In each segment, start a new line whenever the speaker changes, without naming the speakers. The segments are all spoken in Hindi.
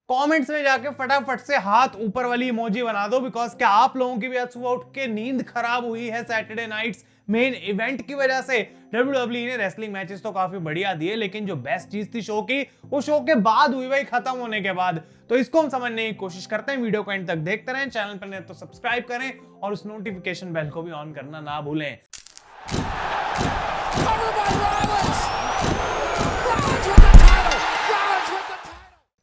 कमेंट्स में जाके फटाफट से हाथ ऊपर वाली इमोजी बना दो, बिकॉज क्या आप लोगों की भी आज सुबह उठ के नींद खराब हुई है सैटरडे नाइट्स मेन इवेंट की वजह से? WWE ने रेसलिंग मैचेस तो काफी बढ़िया दिए, लेकिन जो बेस्ट चीज थी शो की, वो शो के बाद हुई भाई, खत्म होने के बाद। तो इसको हम समझने की कोशिश करते हैं। वीडियो को एंड तक देखते रहें, चैनल पर नए तो सब्सक्राइब करें और उस नोटिफिकेशन बेल को भी ऑन करना ना भूलें।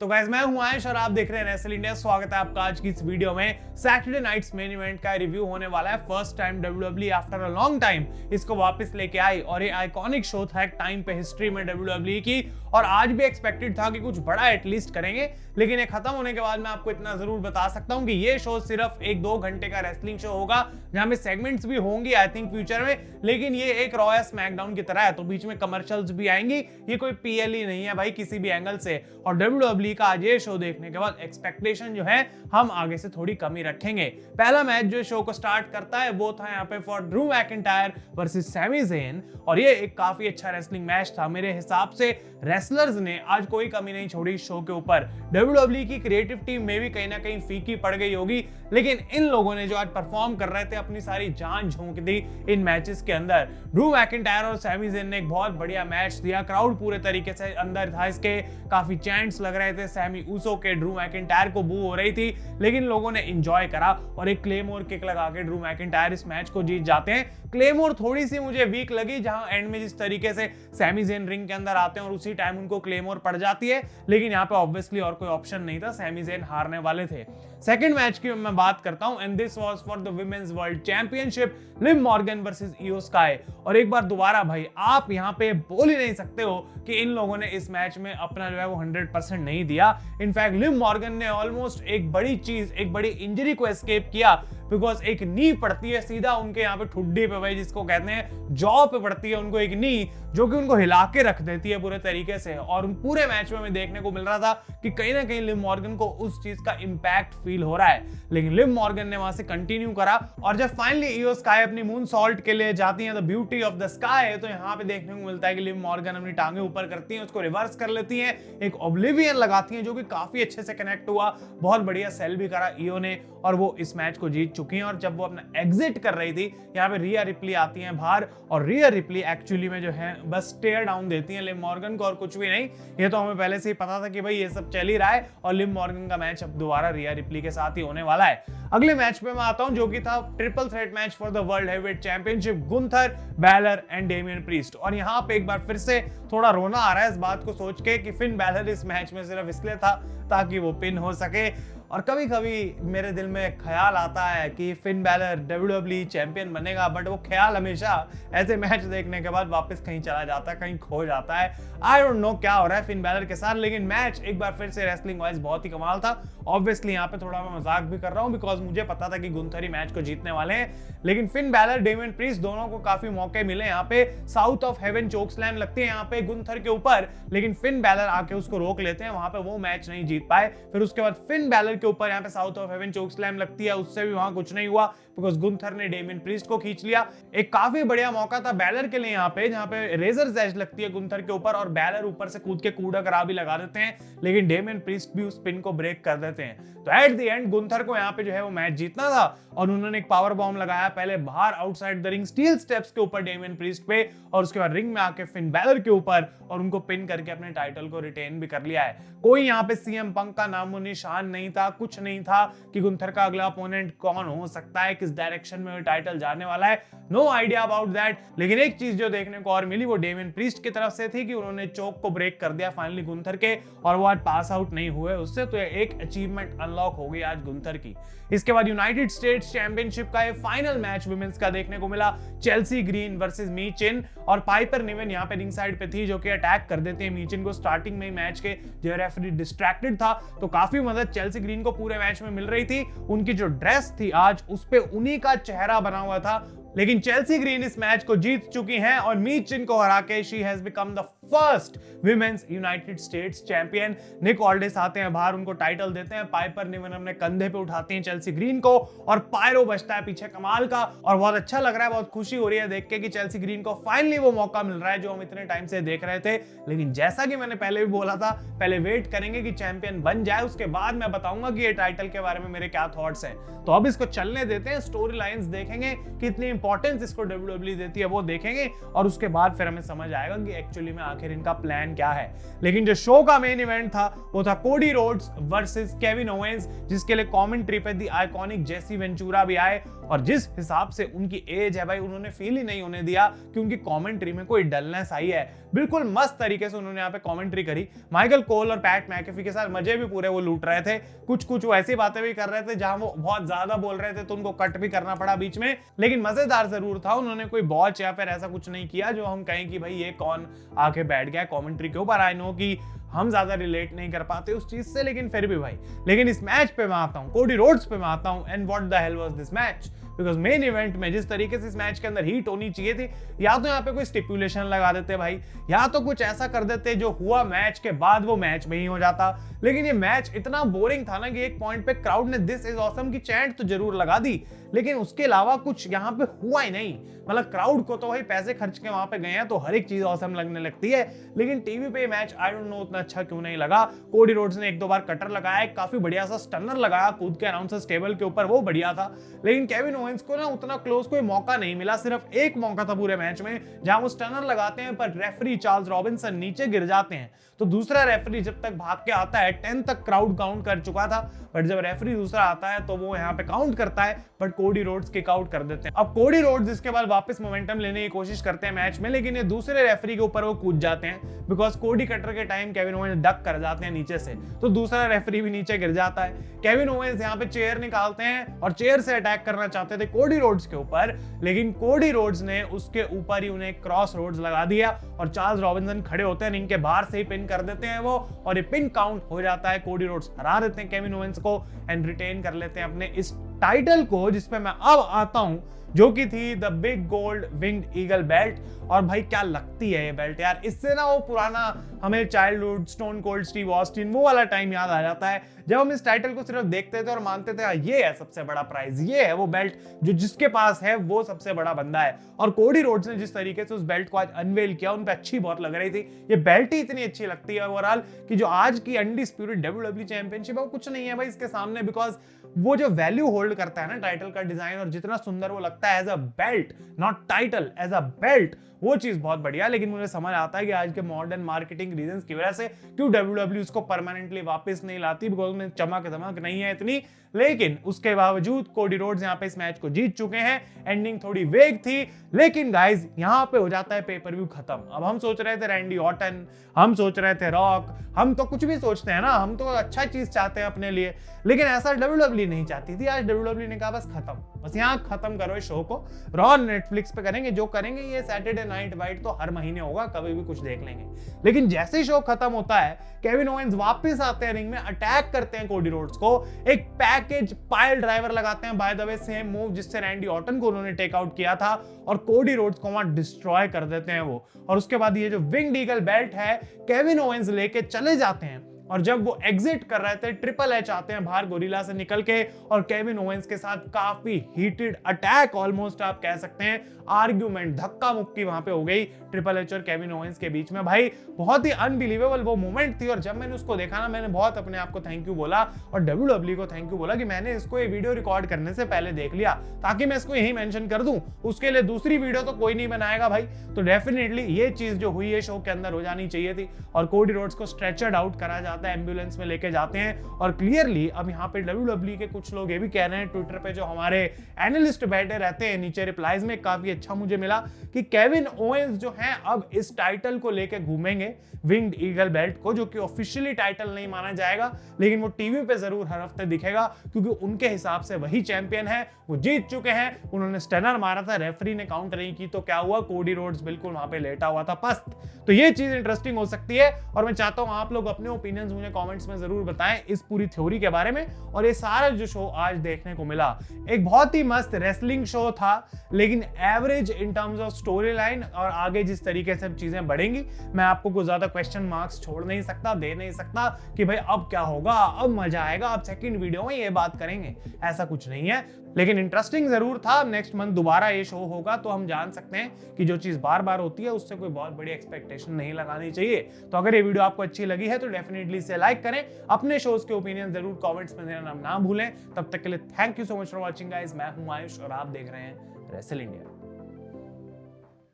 तो गाइस, मैं हूं आयुष और आप देख रहे हैं रेसल इंडिया। स्वागत है आपका आज की इस वीडियो में। सैटरडे नाइट्स मेन इवेंट का रिव्यू होने वाला है। First time WWE after a long time इसको वापस लेके आई और ये आइकॉनिक शो था एक टाइम पे हिस्ट्री में WWE की, और आज भी एक्सपेक्टेड था कि कुछ बड़ा एटलीस्ट करेंगे, लेकिन ये खत्म होने के बाद मैं आपको इतना जरूर बता सकता हूं कि ये शो सिर्फ 1-2 घंटे का रेसलिंग शो होगा, जहां में सेगमेंट्स भी होंगी आई थिंक फ्यूचर में, लेकिन ये एक रॉ या स्मैकडाउन की तरह है, तो बीच में कमर्शियल्स भी आएंगी। ये कोई PLE नहीं है भाई किसी भी एंगल से। और WWE का आज ये शो देखने के बाद एक्सपेक्टेशन जो है हम आगे से थोड़ी कमी रखेंगे। पहला मैच जो शो को स्टार्ट करता है वो था यहाँ पे for Drew McIntyre versus Sami Zayn, और ये एक काफी अच्छा रेसलिंग मैच था। मेरे हिसाब से रेसलर्स ने आज कोई कमी नहीं छोड़ी शो के ऊपर। WWE की क्रिएटिव टीम में भी कहीं ना कहीं फीकी पड़ गई होगी, लेकिन इन लोगों ने जो आज परफॉर्म कर रहे थे अपनी सारी जान झोंक दी इन मैचेस के अंदर। ड्रू मैकिंटायर और सैमी ज़ेन ने एक बहुत बढ़िया मैच दिया। क्राउड पूरे तरीके से अंदर था इसके, काफी चैंट्स लग रहे थे सैमी ऊसो के, ड्रू मैकिंटायर को बू हो रही थी, लेकिन लोगों ने एंजॉय करा और एक क्लेमोर किक लगा के ड्रू मैकिंटायर इस मैच को जीत जाते हैं। क्लेमोर थोड़ी सी मुझे वीक लगी, जहां एंड में जिस तरीके से सैमी ज़ेन रिंग के अंदर आते हैं और उसी टाइम उनको क्लेमोर पड़ जाती है, लेकिन यहाँ पे ऑब्वियसली और कोई ऑप्शन नहीं था, सैमी ज़ेन हारने वाले थे। सेकंड मैच की मैं बात करता हूं, and this was for the women's world championship, Liv Morgan versus Iyo Sky. और एक बार दोबारा भाई, आप यहाँ पे बोल ही नहीं सकते हो कि इन लोगों ने इस मैच में अपना जो है वो 100% नहीं दिया। इनफैक्ट लिव मॉर्गन ने ऑलमोस्ट एक बड़ी चीज, एक बड़ी इंजरी को एस्केप किया, बिकॉज एक नी पड़ती है सीधा उनके यहाँ पे ठुड्डी पे भाई, जिसको कहते हैं जॉ पे पड़ती है उनको एक नी, जो कि उनको हिला के रख देती है पूरे तरीके से। और उन पूरे मैच में हमें देखने को मिल रहा था कि कहीं ना कहीं लिव मॉर्गन को उस चीज का इंपैक्ट फील हो रहा है, लेकिन लिव मॉर्गन ने वहां से कंटिन्यू करा। और जब फाइनली इयो स्काई अपनी मून सॉल्ट के लिए जाती है the beauty of the sky, तो यहाँ पे देखने को मिलता है कि लिव मॉर्गन अपनी टांगे ऊपर करती है, उसको रिवर्स कर लेती है, एक ओब्लिवियन लगाती है, जो कि काफी अच्छे से कनेक्ट हुआ। बहुत बढ़िया सेल भी करा इयो ने, और वो इस मैच को जीत चुकी हैं। और जब वो अपना एग्जिट कर रही थी, यहाँ पे रिया रिप्ली आती हैं बाहर, और रिया रिप्ली एक्चुअली में जो है बस स्टेयर डाउन देती हैं लिव मॉर्गन को और कुछ भी नहीं। ये तो हमें पहले से ही पता था कि भाई ये सब चल ही रहा है, और लिव मॉर्गन का मैच अब दोबारा रिया रिप्ली के साथ ही होने वाला है। अगले मैच पे मैं आता हूं, जो कि था triple threat match for the world heavyweight championship, Gunther, Balor and Damien priest. और यहाँ पे एक बार फिर से थोड़ा रोना आ रहा है इस बात को सोच के कि फिन बैलर इस मैच में सिर्फ इसलिए था ताकि वो पिन हो सके। और कभी कभी मेरे दिल में ख्याल आता है कि फिन बैलर WWE चैंपियन बनेगा, बट वो ख्याल हमेशा ऐसे मैच देखने के बाद वापस कहीं चला जाता है, कहीं खो जाता है। आई डोंट नो क्या हो रहा है फिन बैलर के साथ, लेकिन मैच एक बार फिर से रेसलिंग वाइज बहुत ही कमाल था। ऑब्वियसली यहाँ पे थोड़ा मैं मजाक भी कर रहा हूँ, बिकॉज मुझे पता था कि गुंथर ही मैच को जीतने वाले हैं, लेकिन फिन बैलर, डेमियन प्रीस्ट दोनों को काफी मौके मिले। यहाँ पे South of Heaven chokeslam लगती है यहाँ पे गुंथर के ऊपर, लेकिन फिन बैलर आके उसको रोक लेते हैं, वहां पे वो मैच नहीं जीत पाए। फिर उसके बाद फिन बैलर के ऊपर यहाँ पे South of Heaven chokeslam लगती है, उससे भी वहां कुछ नहीं हुआ, बिकॉज गुंथर ने डेमियन प्रीस्ट को खींच लिया। एक काफी बढ़िया मौका था बैलर के लिए यहाँ पे, जहाँ पे रेजर एज लगती है गुंथर के ऊपर, और बैलर ऊपर से कूद के कूड़ा करा भी लगा देते हैं, लेकिन डेमियन प्रीस्ट भी उस पिन को ब्रेक कर देते हैं। तो एट द एंड गुंथर को यहाँ पे जो है वो मैच जीतना था, और उन्होंने एक पावर बॉम्ब लगाया पहले बाहर outside the ring steel steps के ऊपर डेमियन प्रीस्ट पे, और उसके बाद रिंग में आके फिन बैलर के ऊपर, और उनको पिन करके अपने टाइटल को रिटेन भी कर लिया है। कोई यहाँ पे CM पंक का नामो निशान नहीं था, कुछ नहीं था कि गुंथर का अगला अपोनेंट कौन हो सकता है, किस डायरेक्शन में वो टाइटल जाने वाला है, नो आइडिया अबाउट दैट। लेकिन एक चीज जो देखने को और मिली वो डेमियन प्रीस्ट की तरफ से थी कि उन्होंने चोक को ब्रेक कर दिया फाइनली गुंथर के, और वो आज पास आउट नहीं हुए उससे, तो एक अचीवमेंट अनलॉक हो गई आज गुंथर की। इसके बाद यूनाइटेड स्टेट्स चैंपियनशिप का ये फाइनल मैच वुमेन्स का देखने को मिला, चेल्सी ग्रीन वर्सेस मी चिन, और पाइपर निवेन यहाँ पे रिंग साइड पे थी, जो कि अटैक कर देते हैं मी चिन को स्टार्टिंग में ही मैच के, जो रेफरी डिस्ट्रैक्टेड था, तो काफी मदद चेल्सी ग्रीन को पूरे मैच में मिल रही थी। उनकी जो ड्रेस थी आज, उस पे उन्हीं का चेहरा बना हुआ था, लेकिन चेल्सी ग्रीन इस मैच को जीत चुकी हैं और मी चिन को हरा के she has become the first women's United States champion. Nick Aldis आते हैं बाहर, उनको टाइटल देते हैं, पाइपर निवन अपने कंधे पे उठाती हैं चेल्सी ग्रीन को और पायरो बजता है पीछे कमाल का और बहुत अच्छा लग रहा है, बहुत खुशी हो रही है देख के कि चेल्सी ग्रीन को फाइनली वो मौका मिल रहा है जो हम इतने टाइम से देख रहे थे। लेकिन जैसा कि मैंने पहले भी बोला था, पहले वेट करेंगे कि चैंपियन बन जाए, उसके बाद मैं बताऊंगा कि ये टाइटल के बारे में मेरे क्या थॉट्स हैं। तो अब इसको चलने देते हैं, स्टोरी लाइंस देखेंगे, कितनी इंपॉर्टेंस इसको डब्ल्यूडब्ल्यूई देती है वो देखेंगे और उसके बाद फिर हमें समझ आएगा कि एक्चुअली में आखिर इनका प्लान क्या है। लेकिन जो शो का मेन इवेंट था वो था Cody Rhodes versus Kevin Owens, जिसके लिए कमेंट्री पे दी आइकॉनिक जेसी वेंचुरा भी आए और जिस हिसाब से उनकी एज है भाई, उन्होंने फील ही नहीं होने दिया कि उनकी कमेंट्री में कोई डलनेस आई है। बिल्कुल मस्त तरीके से उन्होंने यहाँ पे कमेंट्री करी। माइकल कोल और पैट मैकेफी के साथ मजे भी पूरे वो लूट रहे थे, कुछ वो ऐसी बातें भी कर रहे थे जहां वो बहुत ज्यादा बोल रहे थे तो उनको कट भी करना पड़ा बीच में। लेकिन मजेदार जरूर था, उन्होंने कोई बॉच या फिर ऐसा कुछ नहीं किया जो हम कहें कि भाई ये कौन आके बैठ गया कमेंट्री के ऊपर। आई नो कि हम ज्यादा रिलेट नहीं कर पाते उस चीज से, लेकिन फिर भी भाई। लेकिन इस मैच पे मैं आता हूं, कोडी रोड्स पे मैं आता हूं, and what the hell was this match. Because main event में जिस तरीके से इस मैच के अंदर हीट होनी चाहिए थी, या तो यहाँ पे कोई स्टिपुलेशन लगा देते भाई, या तो कुछ ऐसा कर देते जो हुआ मैच के बाद वो मैच में ही हो जाता। लेकिन ये मैच इतना बोरिंग था ना कि एक पॉइंट पे क्राउड ने दिस इज ऑसम की चैंट तो जरूर लगा दी, लेकिन उसके अलावा कुछ यहाँ पे हुआ ही नहीं। मतलब क्राउड को तो भाई पैसे खर्च के वहां पे गए हैं तो हर एक चीज ऑसम लगने लगती है, लेकिन टीवी पे मैच आई डोंट नो उतना अच्छा क्यों नहीं लगा। कोडी रोड्स ने एक दो बार कटर लगाया, काफी बढ़िया सा स्टनर लगाया कूद के अनाउंसर्स टेबल के ऊपर, वो बढ़िया था। लेकिन केविन ओवेंस को ना उतना क्लोज कोई मौका नहीं मिला, सिर्फ एक मौका था पूरे मैच में जहां वो स्टनर लगाते हैं पर रेफरी चार्ल्स रॉबिन्सन नीचे गिर जाते हैं। तो दूसरा रेफरी जब तक भाग के आता है 10 तक क्राउड काउंट कर चुका था, बट जब रेफरी दूसरा आता है तो वो यहाँ पे काउंट करता है, but Cody Rhodes kick out कर देते हैं। अब कोडी रोड्स इसके बाद वापस मोमेंटम लेने की कोशिश करते हैं मैच में, लेकिन ये दूसरे रेफरी के ऊपर वो कूद जाते हैं बिकॉज कोडी कटर के टाइम केविन ओवेंस डक कर जाते हैं नीचे से, तो दूसरा रेफरी भी नीचे गिर जाता है। केविन ओवेंस यहाँ पे चेयर निकालते हैं और चेयर से अटैक करना चाहते थे कोडी रोड्स के ऊपर, लेकिन कोडी रोड्स ने उसके ऊपर ही उन्हें क्रॉस रोड्स लगा दिया और चार्ल्स रॉबिन्सन खड़े होते हैं, रिंग के बाहर से ही पिन कर देते हैं वो, और ये पिन काउंट हो जाता है। कोडी रोड्स हरा देते हैं केविन ओवेंस को एंड रिटेन कर लेते हैं अपने इस टाइटल को, जिसपे मैं अब आता हूं, जो कि थी the big gold winged eagle belt. और भाई क्या लगती है ये बेल्ट यार, इससे ना वो पुराना हमें childhood stone cold Steve Austin वो वाला टाइम याद आ जाता है जब हम इस टाइटल को सिर्फ देखते थे और मानते थे ये है सबसे बड़ा प्राइज, ये है वो बेल्ट जो जिसके पास है वो सबसे बड़ा बंदा है। और कोडी रोड्स ने जिस तरीके से उस बेल्ट को आज अनवेल किया, उन पे अच्छी बहुत लग रही थी। ये बेल्ट ही इतनी अच्छी लगती है ओवरऑल कि जो आज की अनडिस्प्यूटेड डब्ल्यूडब्ल्यूई चैंपियनशिप है वो कुछ नहीं है भाई इसके सामने, बिकॉज वो जो वैल्यू होल्ड करता है ना टाइटल का डिजाइन और जितना सुंदर वो लगता है as a belt, not title, as a belt, वो चीज बहुत बढ़िया। लेकिन मुझे समझ आता है कि आज के मॉडर्न मार्केटिंग रीजंस की वजह से क्यों डब्ल्यूडब्ल्यूई उसको परमानेंटली वापस नहीं लाती, बिकॉज उसमें चमक नहीं है इतनी। लेकिन उसके बावजूद कोडी रोड्स यहाँ पे इस मैच को जीत चुके हैं। एंडिंग थोड़ी वेग थी, लेकिन गाइस यहाँ पे हो जाता है पेपर व्यू खत्म। अब हम सोच रहे थे रैंडी ऑर्टन, हम सोच रहे थे रॉक, हम तो कुछ भी सोचते हैं ना, हम तो अच्छा चीज चाहते हैं अपने लिए, लेकिन ऐसा डब्ल्यूडब्ल्यूई नहीं चाहती थी। आज डब्ल्यूडब्ल्यूई ने कहा बस खत्म, बस यहाँ खत्म करो इस शो को, रॉ नेटफ्लिक्स पे करेंगे, जो करेंगे ये सैटरडे नाइट वाइट तो हर महीने होगा, कभी भी कुछ देख लेंगे। लेकिन जैसे ही शो खत्म होता है, केविन ओवेंस वापस आते हैं रिंग में, अटैक करते हैं कोडी रोड्स को, एक पैकेज पाइल ड्राइवर लगाते हैं, by the way same move जिससे रैंडी ऑर्टन को उन्होंने टेक आउट किया था, और कोडी रोड्स को वहां डिस्ट्रॉय कर देते हैं वो। और उसके बाद ये जो विंग्ड ईगल बेल्ट है केविन ओवेंस लेके चले जाते हैं, और जब वो एग्जिट कर रहे थे ट्रिपल एच आते हैं बाहर गोरिल्ला से निकल के, और केविन ओवेंस के साथ काफी हीटेड अटैक, ऑलमोस्ट आप कह सकते हैं आर्ग्यूमेंट, धक्का मुक्की वहां पे हो गई ट्रिपल एच और केविन ओवेंस के बीच में। भाई बहुत ही अनबिलीवेबल वो मोमेंट थी, और जब मैंने उसको देखा ना, मैंने बहुत अपने आप को थैंक यू बोला और डब्ल्यूडब्ल्यूई को थैंक यू बोला कि मैंने इसको ये वीडियो रिकॉर्ड करने से पहले देख लिया, ताकि मैं इसको यही मेंशन कर दूं। उसके लिए दूसरी वीडियो तो कोई नहीं बनाएगा भाई, तो डेफिनेटली ये चीज जो हुई है शो के अंदर हो जानी चाहिए थी। और कोडी रोड्स को स्ट्रेचर्ड आउट करा जाता है, एम्बुलेंस में लेके जाते हैं, और क्लियरली अब यहाँ पे डब्ल्यूडब्ल्यूई के कुछ लोग ये भी कह रहे हैं ट्विटर पे, जो हमारे एनालिस्ट बैठे रहते हैं नीचे रिप्लाईज में, काफी अच्छा मुझे मिला कि केविन ओवेंस जो हैं अब इस टाइटल को लेके घूमेंगे, विंग्ड ईगल बेल्ट को, जो कि ऑफिशियली टाइटल नहीं माना जाएगा, लेकिन वो टीवी पे जरूर हर हफ्ते दिखेगा, क्योंकि उनके हिसाब से वही चैंपियन है, वो जीत चुके हैं। उन्होंने स्टनर मारा था, रेफरी ने काउंट नहीं की, तो क्या हुआ, कोडी रोड्स बिल्कुल वहां पे लेटा हुआ था पस्त। तो ये चीज इंटरेस्टिंग हो सकती है, और मैं चाहता हूं आप लोग अपने ओपिनियन ओपिनियंस मुझे कमेंट्स में जरूर बताएं इस पूरी थ्योरी के बारे में। और ये सारा जो शो आज देखने को मिला एक बहुत ही मस्त रेसलिंग शो था, लेकिन average in terms of story line और आगे जिस तरीके से चीजें बढ़ेंगी मैं आपको कुछ ज्यादा क्वेश्चन मार्क्स छोड़ नहीं सकता, दे नहीं सकता कि भाई अब क्या होगा, अब मजा आएगा, अब सेकंड वीडियो में ये बात करेंगे, ऐसा कुछ नहीं है। लेकिन इंटरेस्टिंग जरूर था। नेक्स्ट मंथ दोबारा ये शो होगा तो हम जान सकते हैं कि जो चीज बार बार होती है उससे कोई बहुत बड़ी एक्सपेक्टेशन नहीं लगानी चाहिए। तो अगर ये वीडियो आपको अच्छी लगी है तो डेफिनेटली इसे लाइक करें, अपने शोज के ओपिनियन जरूर कमेंट्स में देना ना भूलें। तब तक के लिए thank you so much for watching guys. मैं हूं आयुष और आप देख रहे हैं रेसल इंडिया।